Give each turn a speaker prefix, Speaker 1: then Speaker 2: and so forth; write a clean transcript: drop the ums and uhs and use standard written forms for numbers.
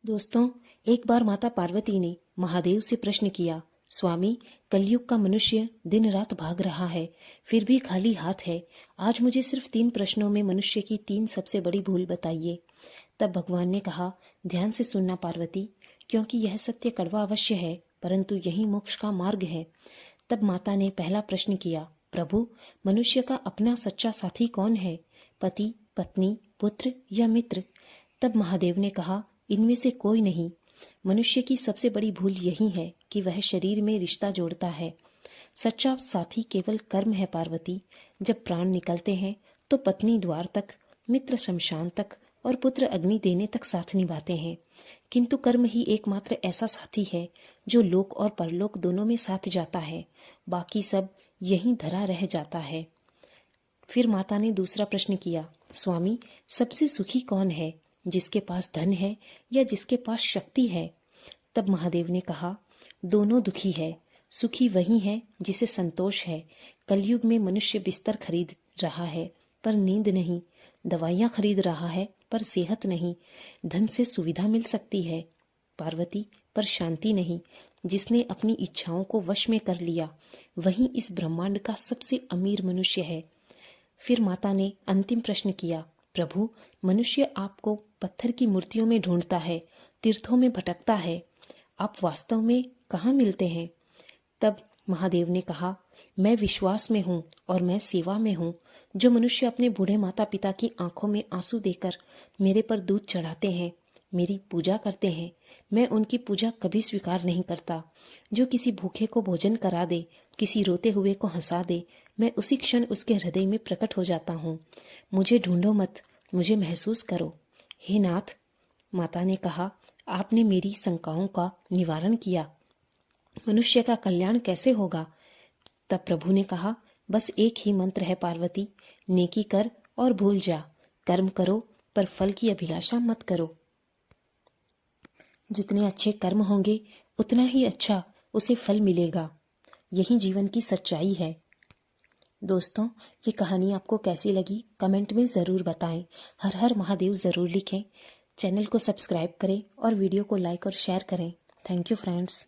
Speaker 1: दोस्तों, एक बार माता पार्वती ने महादेव से प्रश्न किया, स्वामी, कलयुग का मनुष्य दिन रात भाग रहा है, फिर भी खाली हाथ है। आज मुझे सिर्फ 3 प्रश्नों में मनुष्य की 3 सबसे बड़ी भूल बताइए। तब भगवान ने कहा, ध्यान से सुनना पार्वती, क्योंकि यह सत्य कड़वा अवश्य है, परंतु यही मोक्ष का मार्ग है। तब माता ने पहला प्रश्न किया, प्रभु, मनुष्य का अपना सच्चा साथी कौन है? पति, पत्नी, पुत्र या मित्र? तब महादेव ने कहा, इनमें से कोई नहीं। मनुष्य की सबसे बड़ी भूल यही है कि वह शरीर में रिश्ता जोड़ता है। सच्चा साथी केवल कर्म है पार्वती। जब प्राण निकलते हैं तो पत्नी द्वार तक, मित्र शमशान तक और पुत्र अग्नि देने तक साथ निभाते हैं, किंतु कर्म ही एकमात्र ऐसा साथी है जो लोक और परलोक दोनों में साथ जाता है। बाकी सब यहीं धरा रह जाता है। फिर माता ने दूसरा प्रश्न किया, स्वामी, सबसे सुखी कौन है, जिसके पास धन है या जिसके पास शक्ति है? तब महादेव ने कहा, दोनों दुखी है। सुखी वही है जिसे संतोष है। कलयुग में मनुष्य बिस्तर खरीद रहा है पर नींद नहीं, दवाइयाँ खरीद रहा है पर सेहत नहीं। धन से सुविधा मिल सकती है पार्वती, पर शांति नहीं। जिसने अपनी इच्छाओं को वश में कर लिया वही इस ब्रह्मांड का सबसे अमीर मनुष्य है। फिर माता ने अंतिम प्रश्न किया, प्रभु, मनुष्य आपको पत्थर की मूर्तियों में ढूंढता है, तीर्थों में भटकता है, आप वास्तव में कहाँ मिलते हैं? तब महादेव ने कहा, मैं विश्वास में हूँ और मैं सेवा में हूँ। जो मनुष्य अपने बूढ़े माता पिता की आंखों में आंसू देकर मेरे पर दूध चढ़ाते हैं, मेरी पूजा करते हैं, मैं उनकी पूजा कभी स्वीकार नहीं करता। जो किसी भूखे को भोजन करा दे, किसी रोते हुए को हंसा दे, मैं उसी क्षण उसके हृदय में प्रकट हो जाता हूँ। मुझे ढूंढो मत, मुझे महसूस करो। हे नाथ, माता ने कहा, आपने मेरी शंकाओं का निवारण किया। मनुष्य का कल्याण कैसे होगा? तब प्रभु ने कहा, बस एक ही मंत्र है पार्वती, नेकी कर और भूल जा। कर्म करो पर फल की अभिलाषा मत करो। जितने अच्छे कर्म होंगे उतना ही अच्छा उसे फल मिलेगा। यही जीवन की सच्चाई है। दोस्तों, ये कहानी आपको कैसी लगी कमेंट में ज़रूर बताएं। हर हर महादेव ज़रूर लिखें। चैनल को सब्सक्राइब करें और वीडियो को लाइक और शेयर करें। Thank you friends.